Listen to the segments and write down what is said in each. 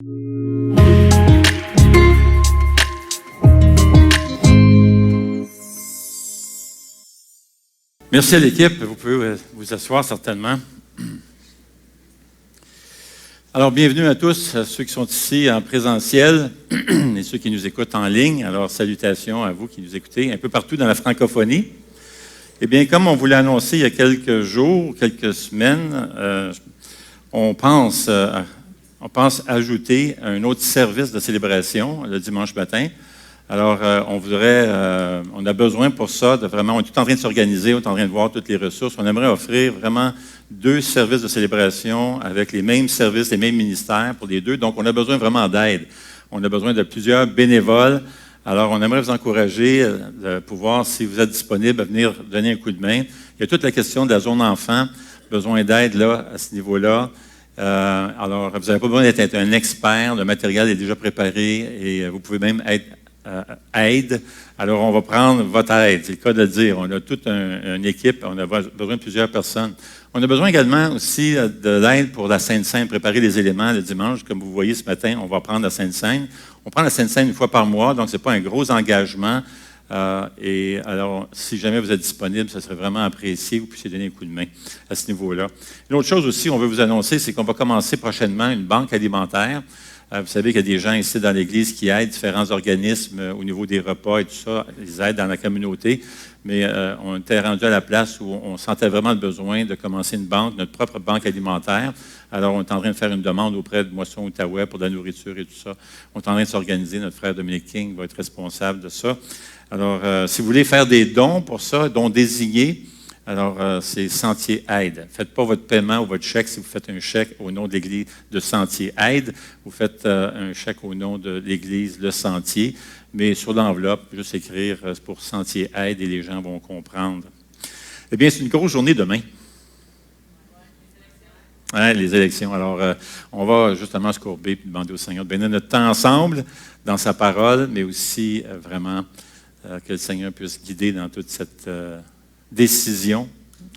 Merci à l'équipe. Vous pouvez vous asseoir certainement. Alors, bienvenue à tous, à ceux qui sont ici en présentiel et ceux qui nous écoutent en ligne. Alors, salutations à vous qui nous écoutez un peu partout dans la francophonie. Eh bien, comme on vous l'a annoncé il y a quelques jours, quelques semaines, on pense ajouter un autre service de célébration le dimanche matin. Alors, on a besoin pour ça de vraiment, on est tout en train de s'organiser, on est en train de voir toutes les ressources. On aimerait offrir vraiment 2 services de célébration avec les mêmes services, les mêmes ministères pour les 2. Donc, on a besoin vraiment d'aide. On a besoin de plusieurs bénévoles. Alors, on aimerait vous encourager de pouvoir, si vous êtes disponible, à venir donner un coup de main. Il y a toute la question de la zone enfant, besoin d'aide là, à ce niveau-là. Alors, vous n'avez pas besoin d'être un expert, le matériel est déjà préparé et vous pouvez même être aide. Alors, on va prendre votre aide, c'est le cas de le dire. On a toute une équipe, on a besoin de plusieurs personnes. On a besoin également aussi de l'aide pour la Sainte-Seine, préparer les éléments le dimanche. Comme vous voyez ce matin, on va prendre la Sainte-Seine. On prend la Sainte-Seine une fois par mois, donc ce n'est pas un gros engagement. Et alors, si jamais vous êtes disponible, ce serait vraiment apprécié que vous puissiez donner un coup de main à ce niveau-là. Une autre chose aussi, on veut vous annoncer, c'est qu'on va commencer prochainement une banque alimentaire. Vous savez qu'il y a des gens ici dans l'Église qui aident différents organismes au niveau des repas et tout ça. Ils aident dans la communauté. Mais on était rendu à la place où on sentait vraiment le besoin de commencer une banque, notre propre banque alimentaire. Alors, on est en train de faire une demande auprès de Moisson Outaouais pour de la nourriture et tout ça. On est en train de s'organiser. Notre frère Dominique King va être responsable de ça. Alors, si vous voulez faire des dons pour ça, dons désignés, alors, c'est Sentier Aide. Faites pas votre paiement ou votre chèque si vous faites un chèque au nom de l'Église de Sentier Aide. Vous faites un chèque au nom de l'Église Le Sentier. Mais sur l'enveloppe, juste écrire pour Sentier Aide et les gens vont comprendre. Eh bien, c'est une grosse journée demain. Ouais, les élections. Alors, on va justement se courber et demander au Seigneur de bénir notre temps ensemble dans sa parole, mais aussi vraiment que le Seigneur puisse guider dans toute cette décision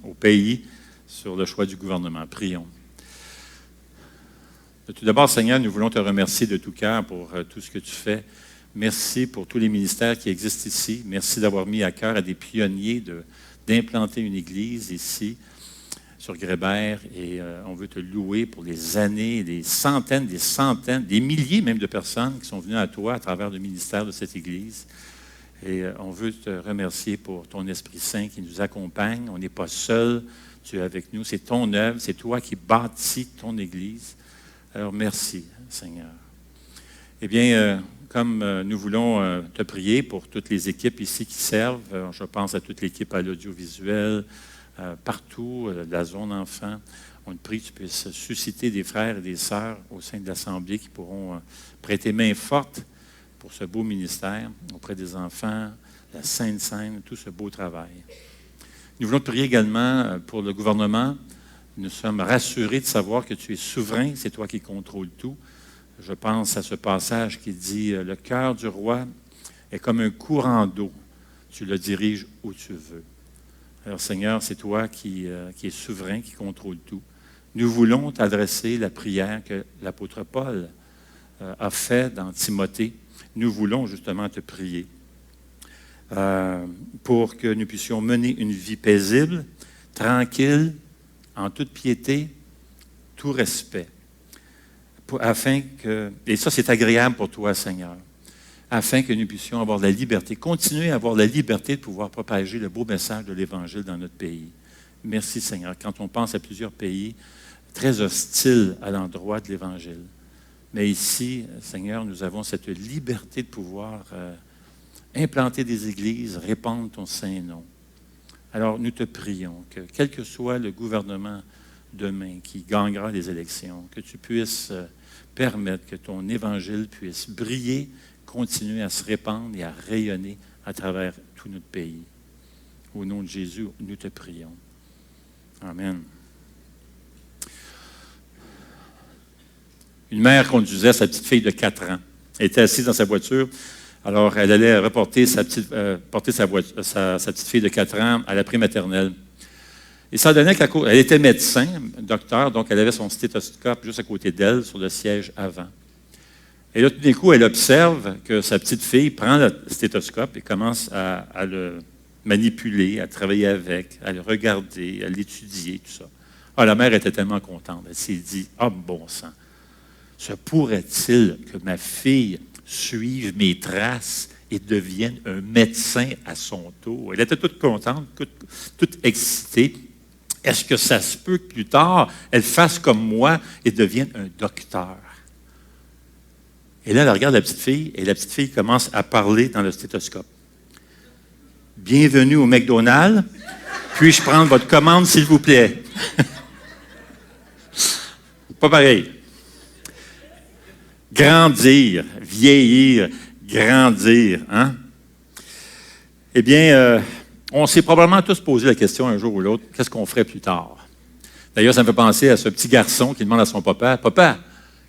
au pays sur le choix du gouvernement. Prions. Tout d'abord, Seigneur, nous voulons te remercier de tout cœur pour tout ce que tu fais. Merci pour tous les ministères qui existent ici. Merci d'avoir mis à cœur à des pionniers d'implanter une église ici, sur Grébert. Et on veut te louer pour les années, des centaines, des milliers même de personnes qui sont venues à toi à travers le ministère de cette église. Et on veut te remercier pour ton Esprit Saint qui nous accompagne. On n'est pas seul, tu es avec nous. C'est ton œuvre, c'est toi qui bâtis ton Église. Alors merci, Seigneur. Eh bien, comme nous voulons te prier pour toutes les équipes ici qui servent, je pense à toute l'équipe à l'audiovisuel, partout, la zone enfant. On te prie que tu puisses susciter des frères et des sœurs au sein de l'Assemblée qui pourront prêter main forte pour ce beau ministère, auprès des enfants, la Sainte-Seine, tout ce beau travail. Nous voulons te prier également pour le gouvernement. Nous sommes rassurés de savoir que tu es souverain, c'est toi qui contrôles tout. Je pense à ce passage qui dit « Le cœur du roi est comme un courant d'eau, tu le diriges où tu veux. » Alors Seigneur, c'est toi qui es souverain, qui contrôle tout. Nous voulons t'adresser la prière que l'apôtre Paul a faite dans Timothée. Nous voulons justement te prier pour que nous puissions mener une vie paisible, tranquille, en toute piété, tout respect. Et ça, c'est agréable pour toi, Seigneur, afin que nous puissions avoir la liberté, continuer à avoir la liberté de pouvoir propager le beau message de l'Évangile dans notre pays. Merci, Seigneur. Quand on pense à plusieurs pays très hostiles à l'endroit de l'Évangile, mais ici, Seigneur, nous avons cette liberté de pouvoir implanter des églises, répandre ton saint nom. Alors, nous te prions que, quel que soit le gouvernement demain qui gagnera les élections, que tu puisses permettre que ton évangile puisse briller, continuer à se répandre et à rayonner à travers tout notre pays. Au nom de Jésus, nous te prions. Amen. Une mère conduisait sa petite fille de 4 ans. Elle était assise dans sa voiture. Alors, elle allait porter sa petite fille de 4 ans à la prématernelle. Et ça donnait qu'elle était médecin, docteur, donc elle avait son stéthoscope juste à côté d'elle, sur le siège avant. Et là, tout d'un coup, elle observe que sa petite fille prend le stéthoscope et commence à le manipuler, à travailler avec, à le regarder, à l'étudier, tout ça. Ah, la mère était tellement contente. Elle s'est dit, « Ah, bon sang, se pourrait-il que ma fille suive mes traces et devienne un médecin à son tour? » Elle était toute contente, toute excitée. Est-ce que ça se peut que plus tard, elle fasse comme moi et devienne un docteur? Et là, elle regarde la petite fille et la petite fille commence à parler dans le stéthoscope. « Bienvenue au McDonald's. Puis-je prendre votre commande, s'il vous plaît? » Pas pareil. Grandir, vieillir, grandir. Hein? Eh bien, on s'est probablement tous posé la question un jour ou l'autre, qu'est-ce qu'on ferait plus tard? D'ailleurs, ça me fait penser à ce petit garçon qui demande à son papa, « Papa,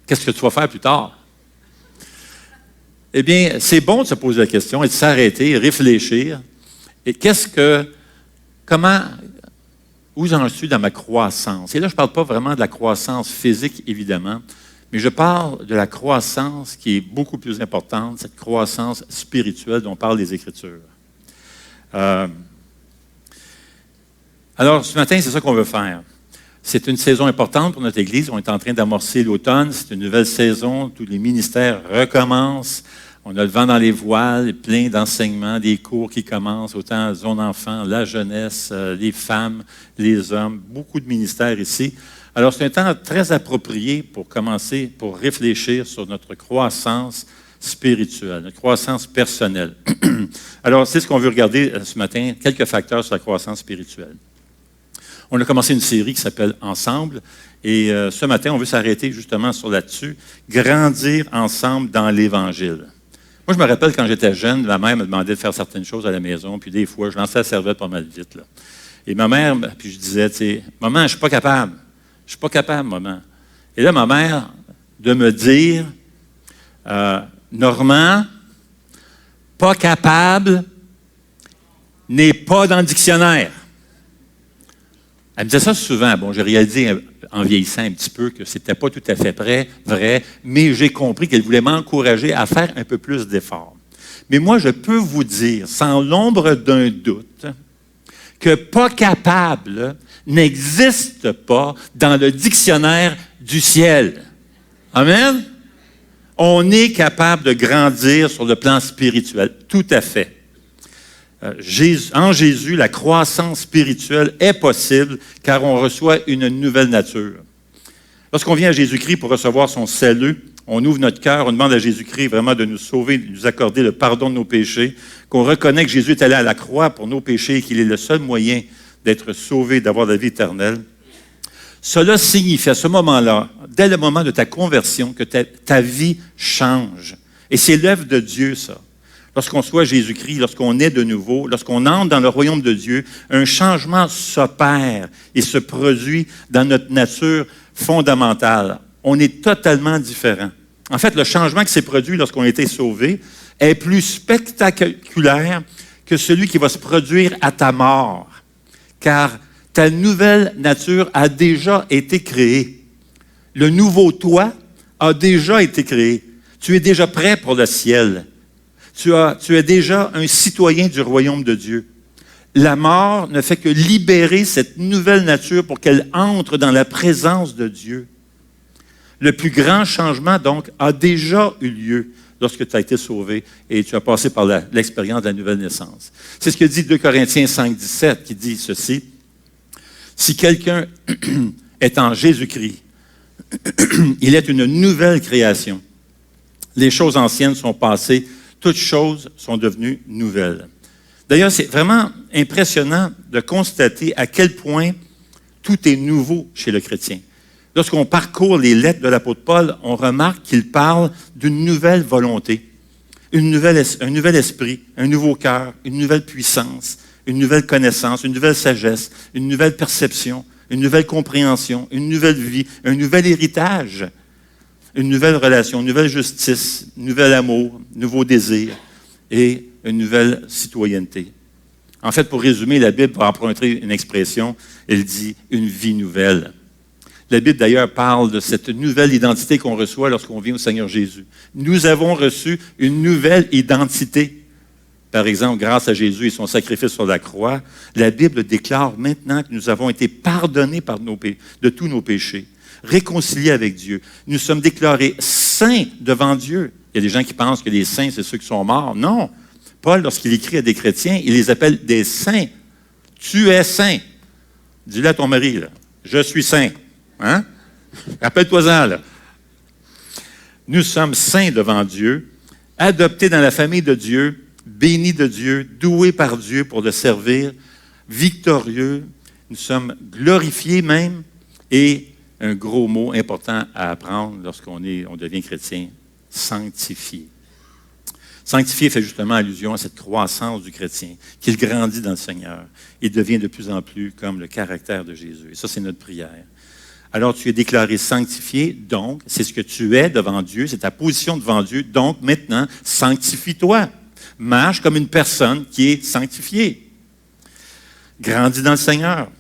qu'est-ce que tu vas faire plus tard? » Eh bien, c'est bon de se poser la question et de s'arrêter, réfléchir. Et où j'en suis dans ma croissance? Et là, je ne parle pas vraiment de la croissance physique, évidemment, mais je parle de la croissance qui est beaucoup plus importante, cette croissance spirituelle dont parlent les Écritures. Alors, ce matin, c'est ça qu'on veut faire. C'est une saison importante pour notre Église. On est en train d'amorcer l'automne. C'est une nouvelle saison. Tous les ministères recommencent. On a le vent dans les voiles, plein d'enseignements, des cours qui commencent, autant la zone enfant, la jeunesse, les femmes, les hommes, beaucoup de ministères ici. Alors, c'est un temps très approprié pour commencer, pour réfléchir sur notre croissance spirituelle, notre croissance personnelle. Alors, c'est ce qu'on veut regarder ce matin, quelques facteurs sur la croissance spirituelle. On a commencé une série qui s'appelle « Ensemble ». Et ce matin, on veut s'arrêter justement sur là-dessus, grandir ensemble dans l'Évangile. Moi, je me rappelle quand j'étais jeune, ma mère me demandait de faire certaines choses à la maison, puis des fois, je lançais la serviette pas mal vite. Là. Et ma mère, puis je disais, tu sais, « Maman, je ne suis pas capable. Je ne suis pas capable, maman. » Et là, ma mère, de me dire, « Normand, pas capable n'est pas dans le dictionnaire. » Elle me disait ça souvent. Bon, j'ai réalisé en vieillissant un petit peu que ce n'était pas tout à fait vrai, mais j'ai compris qu'elle voulait m'encourager à faire un peu plus d'efforts. Mais moi, je peux vous dire, sans l'ombre d'un doute, que pas capable n'existe pas dans le dictionnaire du ciel. Amen? On est capable de grandir sur le plan spirituel, tout à fait. En Jésus, la croissance spirituelle est possible car on reçoit une nouvelle nature. Lorsqu'on vient à Jésus-Christ pour recevoir son salut, on ouvre notre cœur, on demande à Jésus-Christ vraiment de nous sauver, de nous accorder le pardon de nos péchés, qu'on reconnaît que Jésus est allé à la croix pour nos péchés et qu'il est le seul moyen d'être sauvé, d'avoir la vie éternelle. Cela signifie à ce moment-là, dès le moment de ta conversion, que ta vie change. Et c'est l'œuvre de Dieu, ça. Lorsqu'on soit Jésus-Christ, lorsqu'on est de nouveau, lorsqu'on entre dans le royaume de Dieu, un changement s'opère et se produit dans notre nature fondamentale. On est totalement différent. En fait, le changement qui s'est produit lorsqu'on a été sauvé est plus spectaculaire que celui qui va se produire à ta mort. Car ta nouvelle nature a déjà été créée. Le nouveau toi a déjà été créé. Tu es déjà prêt pour le ciel. Tu es déjà un citoyen du royaume de Dieu. La mort ne fait que libérer cette nouvelle nature pour qu'elle entre dans la présence de Dieu. Le plus grand changement, donc, a déjà eu lieu lorsque tu as été sauvé et tu as passé par l'expérience de la nouvelle naissance. C'est ce que dit 2 Corinthiens 5, 17, qui dit ceci. « Si quelqu'un est en Jésus-Christ, il est une nouvelle création. Les choses anciennes sont passées, toutes choses sont devenues nouvelles. » D'ailleurs, c'est vraiment impressionnant de constater à quel point tout est nouveau chez le chrétien. Lorsqu'on parcourt les lettres de l'apôtre Paul, on remarque qu'il parle d'une nouvelle volonté, un nouvel esprit, un nouveau cœur, une nouvelle puissance, une nouvelle connaissance, une nouvelle sagesse, une nouvelle perception, une nouvelle compréhension, une nouvelle vie, un nouvel héritage, une nouvelle relation, une nouvelle justice, un nouvel amour, un nouveau désir et une nouvelle citoyenneté. En fait, pour résumer, la Bible, pour emprunter une expression, elle dit « une vie nouvelle ». La Bible, d'ailleurs, parle de cette nouvelle identité qu'on reçoit lorsqu'on vient au Seigneur Jésus. Nous avons reçu une nouvelle identité. Par exemple, grâce à Jésus et son sacrifice sur la croix, la Bible déclare maintenant que nous avons été pardonnés de tous nos péchés, réconciliés avec Dieu. Nous sommes déclarés saints devant Dieu. Il y a des gens qui pensent que les saints, c'est ceux qui sont morts. Non. Paul, lorsqu'il écrit à des chrétiens, il les appelle des saints. Tu es saint. Dis-le à ton mari, là. Je suis saint. Hein? Rappelle-toi-en, là. Nous sommes saints devant Dieu, adoptés dans la famille de Dieu, bénis de Dieu, doués par Dieu pour le servir, victorieux. Nous sommes glorifiés même. Et un gros mot important à apprendre lorsqu'on devient chrétien, sanctifié. Sanctifié fait justement allusion à cette croissance du chrétien, qu'il grandit dans le Seigneur. Il devient de plus en plus comme le caractère de Jésus. Et ça, c'est notre prière. Alors, tu es déclaré sanctifié, donc, c'est ce que tu es devant Dieu, c'est ta position devant Dieu. Donc, maintenant, sanctifie-toi. Marche comme une personne qui est sanctifiée. Grandis dans le Seigneur.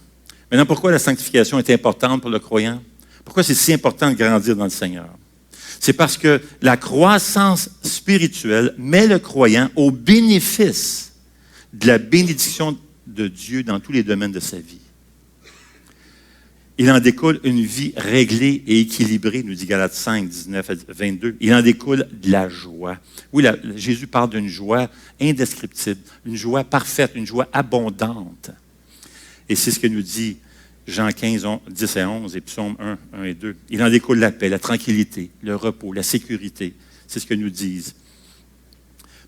Maintenant, pourquoi la sanctification est importante pour le croyant? Pourquoi c'est si important de grandir dans le Seigneur? C'est parce que la croissance spirituelle met le croyant au bénéfice de la bénédiction de Dieu dans tous les domaines de sa vie. Il en découle une vie réglée et équilibrée, nous dit Galates 5, 19 à 22. Il en découle de la joie. Oui, Jésus parle d'une joie indescriptible, une joie parfaite, une joie abondante. Et c'est ce que nous dit Jean 15, 10 et 11 et Psaume 1 et 2. Il en découle la paix, la tranquillité, le repos, la sécurité. C'est ce que nous disent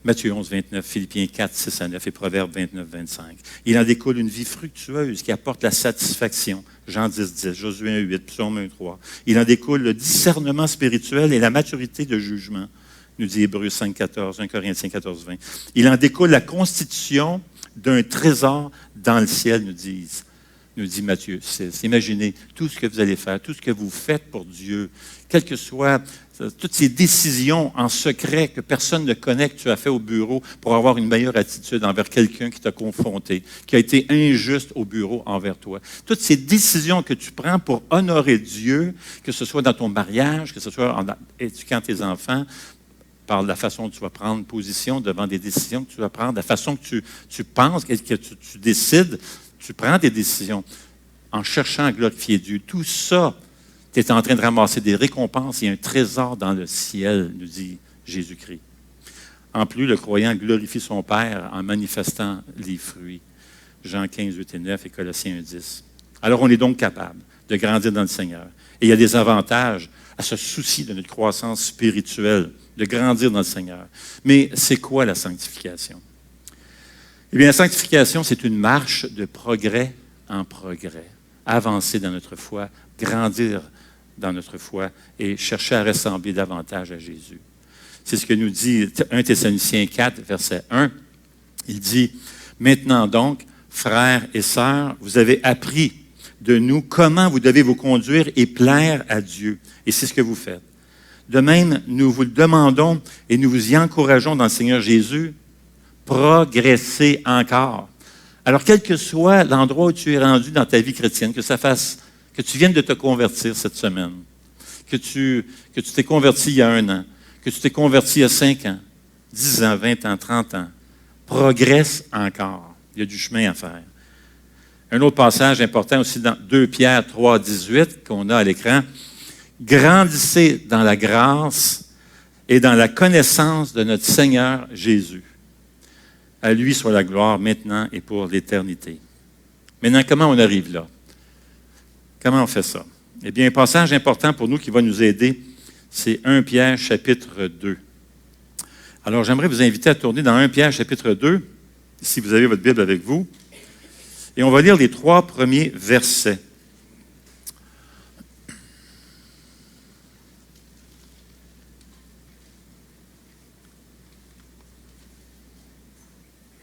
Matthieu 11, 29, Philippiens 4, 6 à 9 et Proverbes 29, 25. Il en découle une vie fructueuse qui apporte la satisfaction. Jean 10, 10, Josué 1, 8, Psaume 1, 3. Il en découle le discernement spirituel et la maturité de jugement, nous dit Hébreux 5, 14, 1 Corinthiens 14, 20. Il en découle la constitution d'un trésor dans le ciel, nous dit Matthieu 6. Imaginez tout ce que vous allez faire, tout ce que vous faites pour Dieu, quelles que soient toutes ces décisions en secret que personne ne connaît, que tu as fait au bureau pour avoir une meilleure attitude envers quelqu'un qui t'a confronté, qui a été injuste au bureau envers toi. Toutes ces décisions que tu prends pour honorer Dieu, que ce soit dans ton mariage, que ce soit en éduquant tes enfants, par la façon dont tu vas prendre position devant des décisions que tu vas prendre, la façon que tu penses, que tu décides, tu prends des décisions en cherchant à glorifier Dieu. Tout ça, tu es en train de ramasser des récompenses et un trésor dans le ciel, nous dit Jésus-Christ. En plus, le croyant glorifie son Père en manifestant les fruits. Jean 15, 8 et 9 et Colossiens 1, 10. Alors, on est donc capable de grandir dans le Seigneur. Et il y a des avantages à ce souci de notre croissance spirituelle, de grandir dans le Seigneur. Mais c'est quoi la sanctification? Eh bien, la sanctification, c'est une marche de progrès en progrès. Avancer dans notre foi, grandir dans notre foi et chercher à ressembler davantage à Jésus. C'est ce que nous dit 1 Thessaloniciens 4, verset 1. Il dit, « Maintenant donc, frères et sœurs, vous avez appris de nous comment vous devez vous conduire et plaire à Dieu. » Et c'est ce que vous faites. De même, nous vous le demandons et nous vous y encourageons dans le Seigneur Jésus, progressez encore. Alors, quel que soit l'endroit où tu es rendu dans ta vie chrétienne, que tu viennes de te convertir cette semaine, que tu t'es converti il y a 1 an, que tu t'es converti il y a 5 ans, 10 ans, 20 ans, 30 ans, progresse encore. Il y a du chemin à faire. Un autre passage important aussi dans 2 Pierre 3, 18 qu'on a à l'écran. Grandissez dans la grâce et dans la connaissance de notre Seigneur Jésus. À lui soit la gloire maintenant et pour l'éternité. Maintenant, comment on arrive là? Comment on fait ça? Eh bien, un passage important pour nous qui va nous aider, c'est 1 Pierre chapitre 2. Alors, j'aimerais vous inviter à tourner dans 1 Pierre chapitre 2, si vous avez votre Bible avec vous. Et on va lire les 3 premiers versets.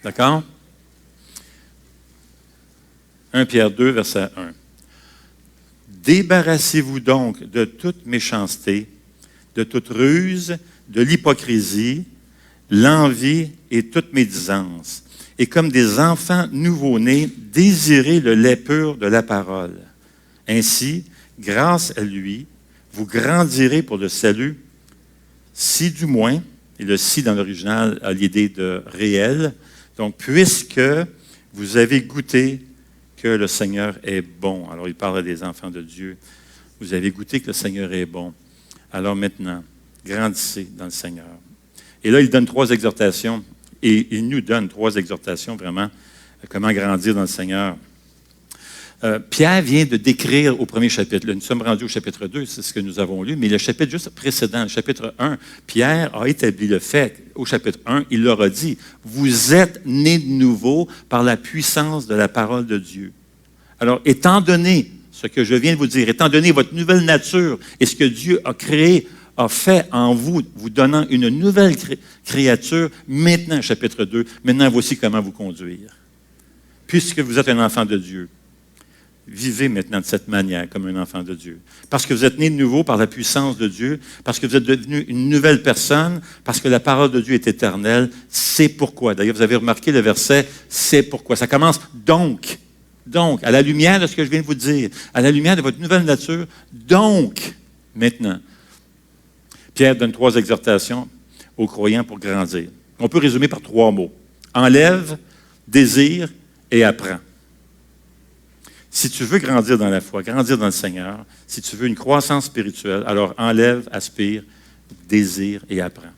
D'accord? 1 Pierre 2, verset 1. Débarrassez-vous donc de toute méchanceté, de toute ruse, de l'hypocrisie, l'envie et toute médisance. Et comme des enfants nouveau-nés, désirez le lait pur de la parole. Ainsi, grâce à lui, vous grandirez pour le salut, si du moins, et le si dans l'original a l'idée de réel, donc puisque vous avez goûté que le Seigneur est bon. Alors il parle des enfants de Dieu. Vous avez goûté que le Seigneur est bon. Alors maintenant, grandissez dans le Seigneur. Et là, il donne 3 exhortations, et il nous donne 3 exhortations vraiment, comment grandir dans le Seigneur. Pierre vient de décrire au premier chapitre, là, nous sommes rendus au chapitre 2, c'est ce que nous avons lu, mais le chapitre juste précédent, le chapitre 1, Pierre a établi le fait, au chapitre 1, il leur a dit, vous êtes nés de nouveau par la puissance de la parole de Dieu. Alors, étant donné ce que je viens de vous dire, étant donné votre nouvelle nature et ce que Dieu a créé, a fait en vous, vous donnant une nouvelle créature, maintenant, chapitre 2, maintenant voici comment vous conduire. Puisque vous êtes un enfant de Dieu, vivez maintenant de cette manière comme un enfant de Dieu. Parce que vous êtes né de nouveau par la puissance de Dieu, parce que vous êtes devenu une nouvelle personne, parce que la parole de Dieu est éternelle, c'est pourquoi. D'ailleurs, vous avez remarqué le verset, c'est pourquoi. Ça commence donc, à la lumière de ce que je viens de vous dire, à la lumière de votre nouvelle nature, donc, maintenant. Pierre donne 3 exhortations aux croyants pour grandir. On peut résumer par 3 mots. Enlève, désire et apprends. Si tu veux grandir dans la foi, grandir dans le Seigneur, si tu veux une croissance spirituelle, alors enlève, aspire, désire et apprends.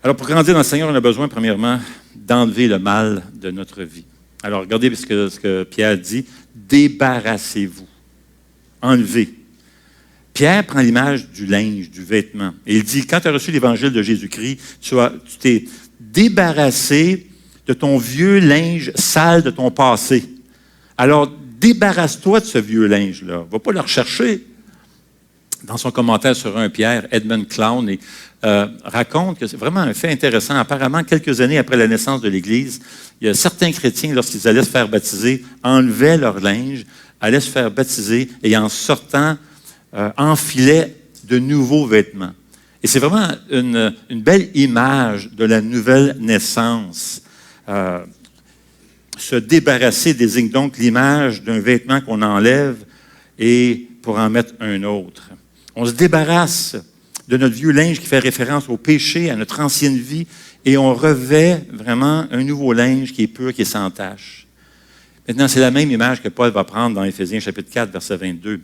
Alors pour grandir dans le Seigneur, on a besoin premièrement d'enlever le mal de notre vie. Alors regardez ce que Pierre dit, débarrassez-vous, enlevez. Pierre prend l'image du linge, du vêtement. Et il dit, quand tu as reçu l'évangile de Jésus-Christ, tu t'es débarrassé de ton vieux linge sale de ton passé. Alors, débarrasse-toi de ce vieux linge-là. Va pas le rechercher. Dans son commentaire sur 1 Pierre, Edmund Clown raconte que c'est vraiment un fait intéressant. Apparemment, quelques années après la naissance de l'Église, il y a certains chrétiens, lorsqu'ils allaient se faire baptiser, enlevaient leur linge, allaient se faire baptiser et en sortant, enfilaient de nouveaux vêtements. Et c'est vraiment une belle image de la nouvelle naissance. Se débarrasser désigne donc l'image d'un vêtement qu'on enlève et pour en mettre un autre. On se débarrasse de notre vieux linge qui fait référence au péché, à notre ancienne vie, et on revêt vraiment un nouveau linge qui est pur, qui est sans tache. Maintenant, c'est la même image que Paul va prendre dans Éphésiens chapitre 4, verset 22.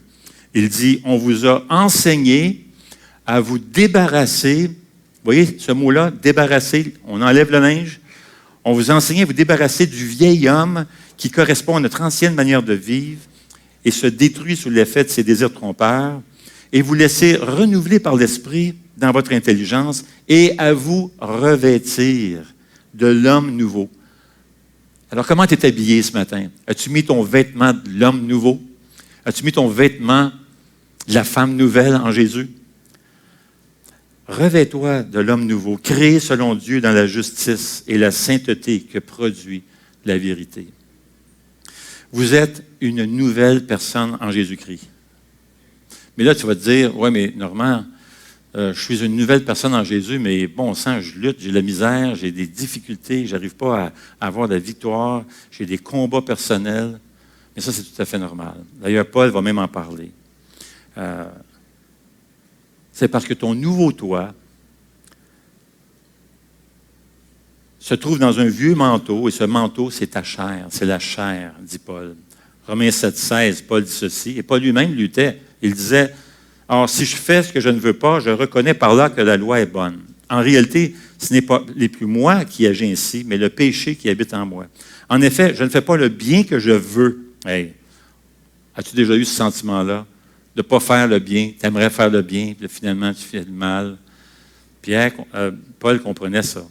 Il dit, on vous a enseigné à vous débarrasser. Vous voyez ce mot-là, débarrasser, on enlève le linge. On vous a enseigné à vous débarrasser du vieil homme qui correspond à notre ancienne manière de vivre et se détruit sous l'effet de ses désirs trompeurs et vous laisser renouveler par l'Esprit dans votre intelligence et à vous revêtir de l'homme nouveau. Alors, comment tu es habillé ce matin? As-tu mis ton vêtement de l'homme nouveau? As-tu mis ton vêtement de la femme nouvelle en Jésus? Revêt-toi de l'homme nouveau, créé selon Dieu dans la justice et la sainteté que produit la vérité. Vous êtes une nouvelle personne en Jésus-Christ. Mais là, tu vas te dire, ouais, mais Normand, je suis une nouvelle personne en Jésus, mais bon sang, je lutte, j'ai de la misère, j'ai des difficultés, je n'arrive pas à avoir de la victoire, j'ai des combats personnels. Mais ça, c'est tout à fait normal. D'ailleurs, Paul va même en parler. C'est parce que ton nouveau toi se trouve dans un vieux manteau, et ce manteau, c'est ta chair, c'est la chair, dit Paul. Romains 7,16, Paul dit ceci, et Paul lui-même luttait. Il disait, « Or, si je fais ce que je ne veux pas, je reconnais par là que la loi est bonne. En réalité, ce n'est pas les plus moi qui agis ainsi, mais le péché qui habite en moi. En effet, je ne fais pas le bien que je veux. » Hey, as-tu déjà eu ce sentiment-là? De ne pas faire le bien, tu aimerais faire le bien, puis finalement tu fais le mal. Paul comprenait ça.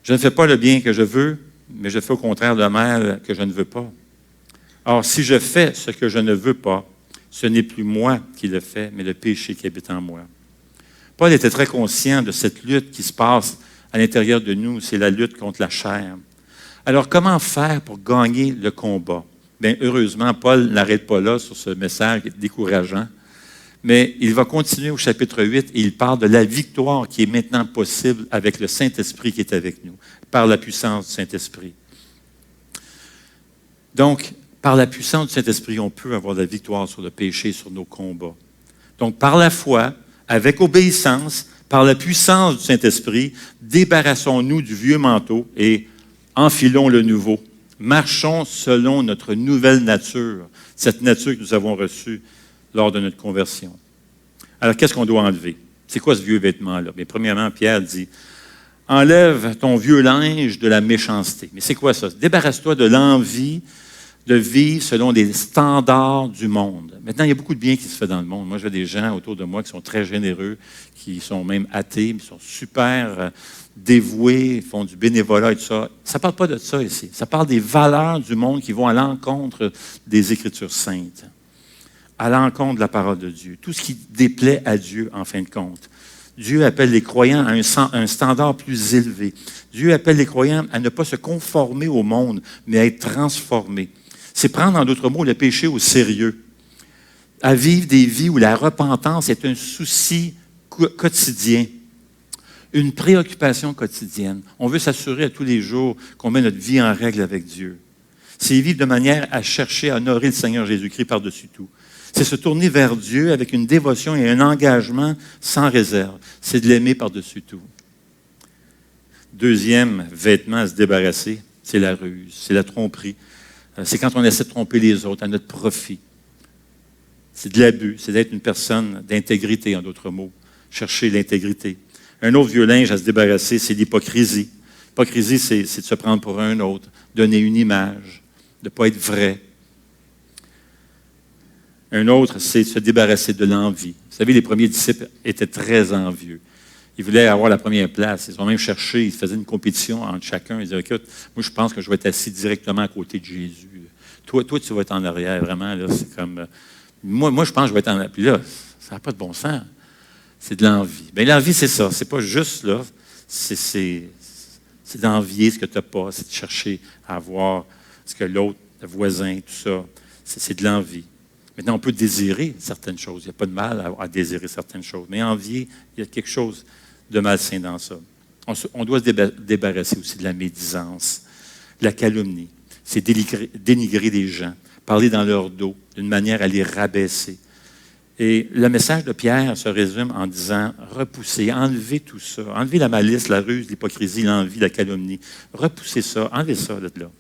Je ne fais pas le bien que je veux, mais je fais au contraire le mal que je ne veux pas. Or, si je fais ce que je ne veux pas, ce n'est plus moi qui le fais, mais le péché qui habite en moi. Paul était très conscient de cette lutte qui se passe à l'intérieur de nous, c'est la lutte contre la chair. Alors, comment faire pour gagner le combat? Bien, heureusement, Paul n'arrête pas là sur ce message décourageant, mais il va continuer au chapitre 8 et il parle de la victoire qui est maintenant possible avec le Saint-Esprit qui est avec nous, par la puissance du Saint-Esprit. Donc, Par la puissance du Saint-Esprit, on peut avoir la victoire sur le péché, sur nos combats. Donc, par la foi, avec obéissance, par la puissance du Saint-Esprit, débarrassons-nous du vieux manteau et enfilons le nouveau. Marchons selon notre nouvelle nature, cette nature que nous avons reçue lors de notre conversion. Alors, qu'est-ce qu'on doit enlever? C'est quoi ce vieux vêtement-là? Bien, premièrement, Pierre dit, enlève ton vieux linge de la méchanceté. Mais c'est quoi ça? Débarrasse-toi de l'envie de vivre selon les standards du monde. Maintenant, il y a beaucoup de bien qui se fait dans le monde. Moi, j'ai des gens autour de moi qui sont très généreux, qui sont même athées, mais qui sont super dévoués, font du bénévolat et tout ça. Ça ne parle pas de ça ici. Ça parle des valeurs du monde qui vont à l'encontre des Écritures saintes, à l'encontre de la parole de Dieu. Tout ce qui déplaît à Dieu, en fin de compte. Dieu appelle les croyants à un standard plus élevé. Dieu appelle les croyants à ne pas se conformer au monde, mais à être transformés. C'est prendre, en d'autres mots, le péché au sérieux. À vivre des vies où la repentance est un souci quotidien, une préoccupation quotidienne. On veut s'assurer à tous les jours qu'on met notre vie en règle avec Dieu. C'est vivre de manière à chercher à honorer le Seigneur Jésus-Christ par-dessus tout. C'est se tourner vers Dieu avec une dévotion et un engagement sans réserve. C'est de l'aimer par-dessus tout. Deuxième vêtement à se débarrasser, c'est la ruse, c'est la tromperie. C'est quand on essaie de tromper les autres à notre profit. C'est de l'abus, c'est d'être une personne d'intégrité, en d'autres mots. Chercher l'intégrité. Un autre vieux linge à se débarrasser, c'est l'hypocrisie. L'hypocrisie, c'est de se prendre pour un autre, donner une image, de ne pas être vrai. Un autre, c'est de se débarrasser de l'envie. Vous savez, les premiers disciples étaient très envieux. Ils voulaient avoir la première place. Ils ont même cherché, ils faisaient une compétition entre chacun. Ils disaient, écoute, moi, je pense que je vais être assis directement à côté de Jésus. Toi, tu vas être en arrière, vraiment. Là, c'est comme, moi, je pense que je vais être en arrière. Puis là, ça n'a pas de bon sens. C'est de l'envie. Bien, l'envie, c'est ça. C'est pas juste, là. C'est d'envier ce que tu n'as pas. C'est de chercher à avoir ce que l'autre, le voisin, tout ça. C'est de l'envie. Maintenant, on peut désirer certaines choses. Il n'y a pas de mal à désirer certaines choses. Mais envier, il y a quelque chose de malsain dans ça. On doit se débarrasser aussi de la médisance, de la calomnie. C'est dénigrer les gens, parler dans leur dos d'une manière à les rabaisser. Et le message de Pierre se résume en disant, repoussez, enlevez tout ça. Enlevez la malice, la ruse, l'hypocrisie, l'envie, la calomnie. Repoussez ça, enlevez ça de là.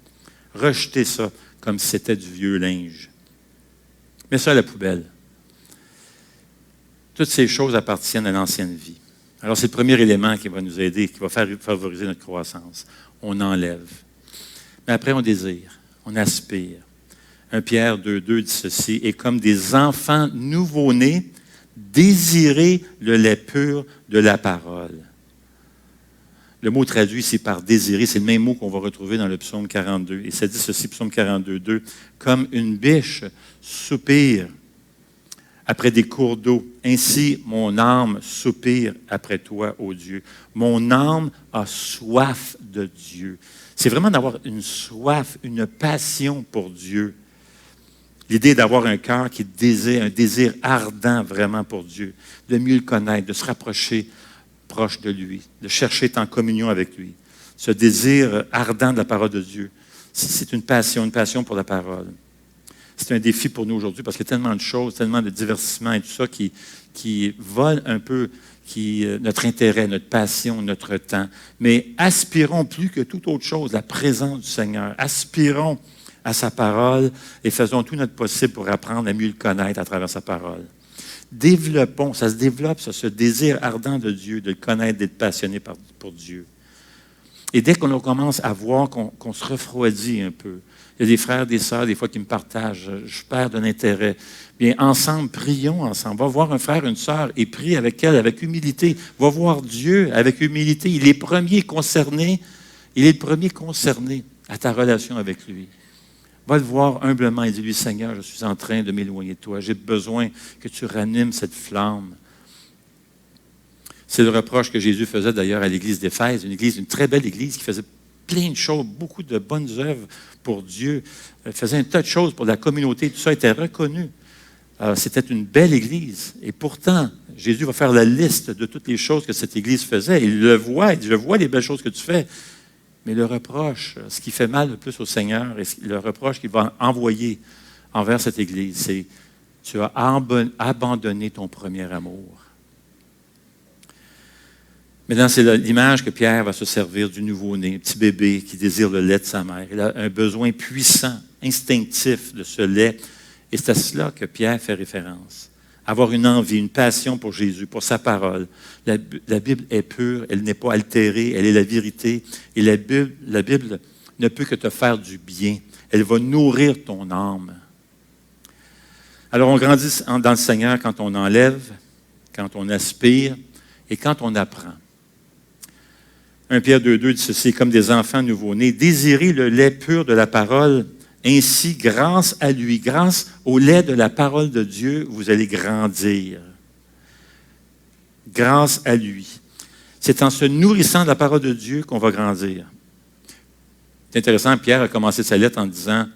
Rejetez ça comme si c'était du vieux linge. Mets ça à la poubelle. Toutes ces choses appartiennent à l'ancienne vie. Alors, c'est le premier élément qui va nous aider, qui va favoriser notre croissance. On enlève. Mais après, on désire, on aspire. 1 Pierre 2,2 dit ceci, « Et comme des enfants nouveau-nés, désirez le lait pur de la parole. » Le mot traduit ici par « désirer », c'est le même mot qu'on va retrouver dans le psaume 42. Et ça dit ceci, psaume 42, 2, « Comme une biche soupire après des cours d'eau, ainsi mon âme soupire après toi, ô Dieu. Mon âme a soif de Dieu. » C'est vraiment d'avoir une soif, une passion pour Dieu. L'idée d'avoir un cœur qui désire, un désir ardent vraiment pour Dieu, de mieux le connaître, de se rapprocher proche de lui, de chercher être en communion avec lui. Ce désir ardent de la parole de Dieu, c'est une passion pour la parole. C'est un défi pour nous aujourd'hui parce qu'il y a tellement de choses, tellement de divertissements et tout ça qui volent un peu notre intérêt, notre passion, notre temps. Mais aspirons plus que toute autre chose, la présence du Seigneur. Aspirons à sa parole et faisons tout notre possible pour apprendre à mieux le connaître à travers sa parole. Développons, ça se développe, ça, ce désir ardent de Dieu, de le connaître, d'être passionné pour Dieu. Et dès qu'on commence à voir qu'on se refroidit un peu, il y a des frères, des sœurs, des fois, qui me partagent, je perds de l'intérêt. Bien, ensemble, prions ensemble. Va voir un frère, une sœur et prie avec elle, avec humilité. Va voir Dieu avec humilité. Il est le premier concerné à ta relation avec lui. Va le voir humblement et dis-lui, Seigneur, je suis en train de m'éloigner de toi. J'ai besoin que tu ranimes cette flamme. C'est le reproche que Jésus faisait d'ailleurs à l'église d'Éphèse, une très belle église qui faisait plein de choses, beaucoup de bonnes œuvres pour Dieu. Elle faisait un tas de choses pour la communauté. Tout ça était reconnu. C'était une belle église. Et pourtant, Jésus va faire la liste de toutes les choses que cette église faisait. Il le voit. Il dit, je vois les belles choses que tu fais. Mais le reproche, ce qui fait mal le plus au Seigneur, et le reproche qu'il va envoyer envers cette Église, c'est « Tu as abandonné ton premier amour ». Maintenant, c'est l'image que Pierre va se servir du nouveau-né, un petit bébé qui désire le lait de sa mère. Il a un besoin puissant, instinctif de ce lait. Et c'est à cela que Pierre fait référence. Avoir une envie, une passion pour Jésus, pour sa parole. La Bible est pure, elle n'est pas altérée, elle est la vérité. Et la Bible ne peut que te faire du bien. Elle va nourrir ton âme. Alors, on grandit dans le Seigneur quand on enlève, quand on aspire et quand on apprend. 1 Pierre 2,2 dit ceci, comme des enfants nouveau-nés, désirez le lait pur de la parole, ainsi, grâce à lui, grâce au lait de la parole de Dieu, vous allez grandir. Grâce à lui. C'est en se nourrissant de la parole de Dieu qu'on va grandir. C'est intéressant, Pierre a commencé sa lettre en disant,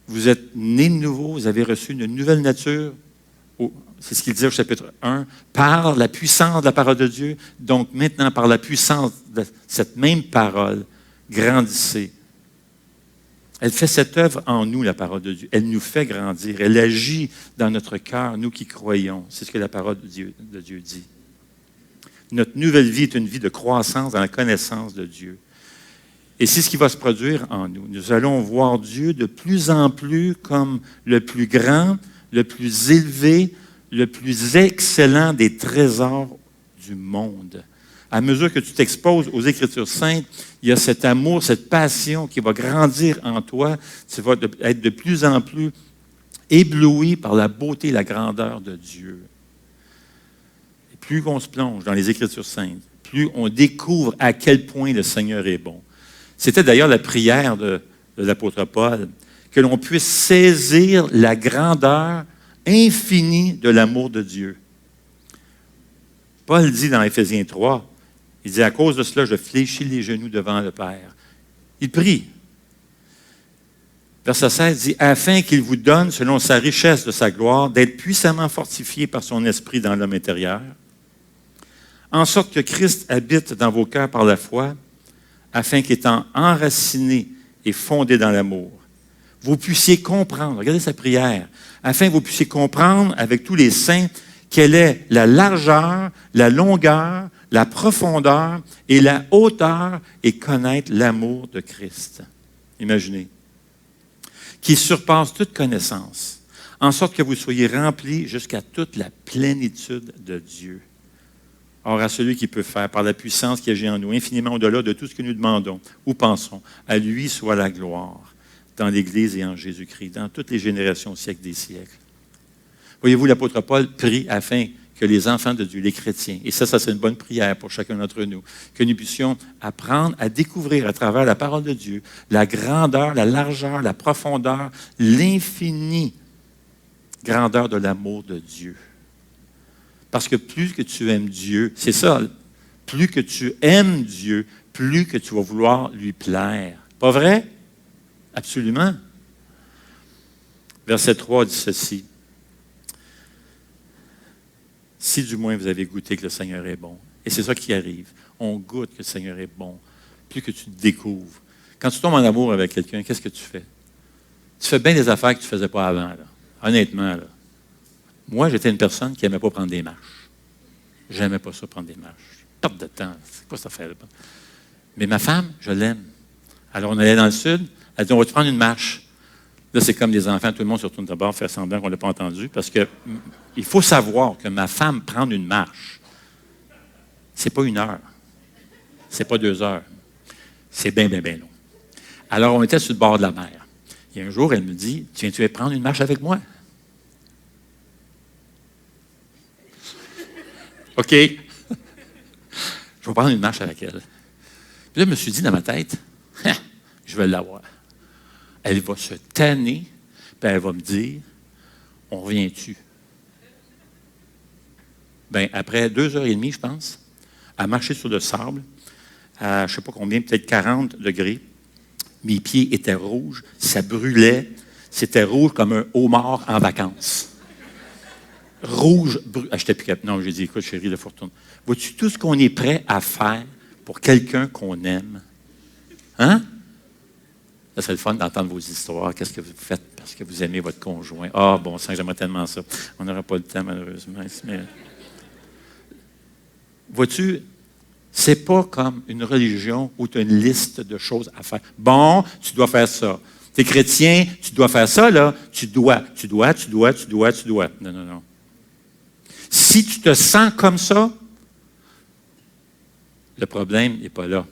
vous êtes nés de nouveau, vous avez reçu une nouvelle nature. C'est ce qu'il disait au chapitre 1, par la puissance de la parole de Dieu. Donc maintenant, par la puissance de cette même parole, grandissez. Elle fait cette œuvre en nous, la parole de Dieu. Elle nous fait grandir. Elle agit dans notre cœur, nous qui croyons. C'est ce que la parole de Dieu dit. Notre nouvelle vie est une vie de croissance dans la connaissance de Dieu. Et c'est ce qui va se produire en nous. Nous allons voir Dieu de plus en plus comme le plus grand, le plus élevé, le plus excellent des trésors du monde. À mesure que tu t'exposes aux Écritures saintes, il y a cet amour, cette passion qui va grandir en toi. Tu vas être de plus en plus ébloui par la beauté et la grandeur de Dieu. Et plus on se plonge dans les Écritures saintes, plus on découvre à quel point le Seigneur est bon. C'était d'ailleurs la prière de l'apôtre Paul, que l'on puisse saisir la grandeur infinie de l'amour de Dieu. Paul dit dans Éphésiens 3, il dit, à cause de cela, je fléchis les genoux devant le Père. Il prie. Verset 16 dit, afin qu'il vous donne, selon sa richesse de sa gloire, d'être puissamment fortifié par son esprit dans l'homme intérieur, en sorte que Christ habite dans vos cœurs par la foi, afin qu'étant enraciné et fondé dans l'amour, vous puissiez comprendre, regardez sa prière, afin que vous puissiez comprendre avec tous les saints quelle est la largeur, la longueur, la profondeur et la hauteur et connaître l'amour de Christ. Imaginez. Qui surpasse toute connaissance, en sorte que vous soyez remplis jusqu'à toute la plénitude de Dieu. Or, à celui qui peut faire, par la puissance qui agit en nous, infiniment au-delà de tout ce que nous demandons ou pensons, à lui soit la gloire, dans l'Église et en Jésus-Christ, dans toutes les générations au siècle des siècles. Voyez-vous, l'apôtre Paul prie afin que les enfants de Dieu, les chrétiens, et ça c'est une bonne prière pour chacun d'entre nous, que nous puissions apprendre à découvrir à travers la parole de Dieu la grandeur, la largeur, la profondeur, l'infinie grandeur de l'amour de Dieu. Parce que plus que tu aimes Dieu, c'est ça, plus que tu aimes Dieu, plus que tu vas vouloir lui plaire. Pas vrai? Absolument. Verset 3 dit ceci. Si du moins vous avez goûté que le Seigneur est bon. Et c'est ça qui arrive. On goûte que le Seigneur est bon. Plus que tu te découvres. Quand tu tombes en amour avec quelqu'un, qu'est-ce que tu fais? Tu fais bien des affaires que tu ne faisais pas avant. Là. Honnêtement, là. Moi, j'étais une personne qui n'aimait pas prendre des marches. Je n'aimais pas ça, prendre des marches. Perte de temps. C'est quoi cette affaire-là? Mais ma femme, je l'aime. Alors, on allait dans le sud. Elle dit, on va te prendre une marche. Là, c'est comme des enfants. Tout le monde se retourne d'abord, fait semblant qu'on ne l'a pas entendu. Parce que il faut savoir que ma femme prendre une marche, c'est pas 1 heure. C'est pas 2 heures. C'est bien, bien, bien long. Alors, on était sur le bord de la mer. Et un jour, elle me dit, tiens, tu veux prendre une marche avec moi? OK. Je vais prendre une marche avec elle. Puis là, je me suis dit dans ma tête, je vais l'avoir. Elle va se tanner, puis elle va me dire, on revient-tu? Bien, après 2h30, je pense, à marcher sur le sable, à je ne sais pas combien, peut-être 40 degrés, mes pieds étaient rouges, ça brûlait, c'était rouge comme un homard en vacances. Rouge, j'étais plus capable. Non, j'ai dit, écoute, chérie, il faut retourner. Vois-tu tout ce qu'on est prêt à faire pour quelqu'un qu'on aime? Hein? Ça serait le fun d'entendre vos histoires. Qu'est-ce que vous faites parce que vous aimez votre conjoint? Ah, bon sang, j'aimerais tellement ça. On n'aura pas le temps, malheureusement. Mais... Vois-tu, c'est pas comme une religion où tu as une liste de choses à faire. Bon, tu dois faire ça. Tu es chrétien, tu dois faire ça, là. Tu dois. Non, non, non. Si tu te sens comme ça, le problème n'est pas là.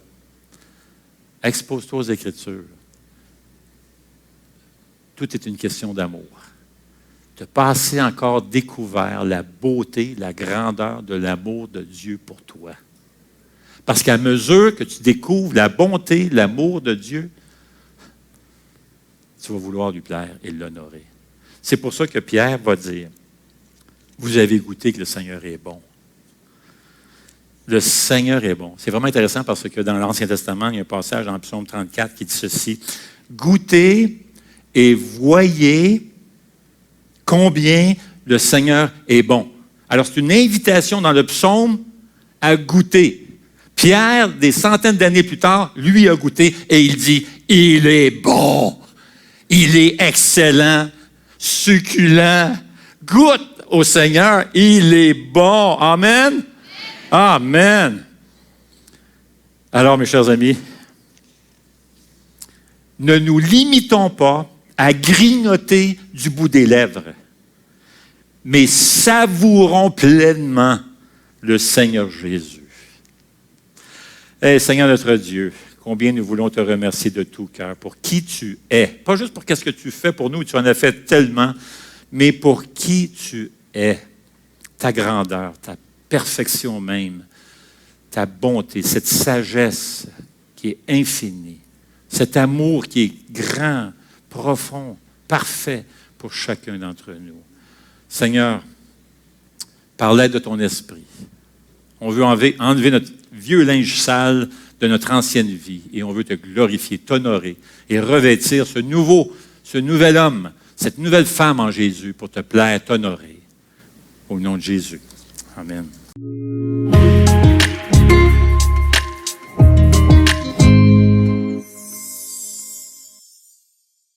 Expose-toi aux Écritures. Tout est une question d'amour. De passer encore découvert la beauté, la grandeur de l'amour de Dieu pour toi. Parce qu'à mesure que tu découvres la bonté, l'amour de Dieu, tu vas vouloir lui plaire et l'honorer. C'est pour ça que Pierre va dire, vous avez goûté que le Seigneur est bon. Le Seigneur est bon. C'est vraiment intéressant parce que dans l'Ancien Testament, il y a un passage dans le Psaume 34 qui dit ceci. Goûtez et voyez combien le Seigneur est bon. Alors, c'est une invitation dans le psaume à goûter. Pierre, des centaines d'années plus tard, lui a goûté et il dit, il est bon, il est excellent, succulent. Goûte au Seigneur, il est bon. Amen. Amen. Alors, mes chers amis, ne nous limitons pas à grignoter du bout des lèvres, mais savourons pleinement le Seigneur Jésus. Seigneur notre Dieu, combien nous voulons te remercier de tout cœur pour qui tu es. Pas juste pour qu'est-ce que tu fais pour nous, tu en as fait tellement, mais pour qui tu es. Ta grandeur, ta perfection même, ta bonté, cette sagesse qui est infinie, cet amour qui est grand, profond, parfait pour chacun d'entre nous. Seigneur, par l'aide de ton esprit, on veut enlever notre vieux linge sale de notre ancienne vie et on veut te glorifier, t'honorer et revêtir ce nouvel homme, cette nouvelle femme en Jésus pour te plaire, t'honorer. Au nom de Jésus. Amen.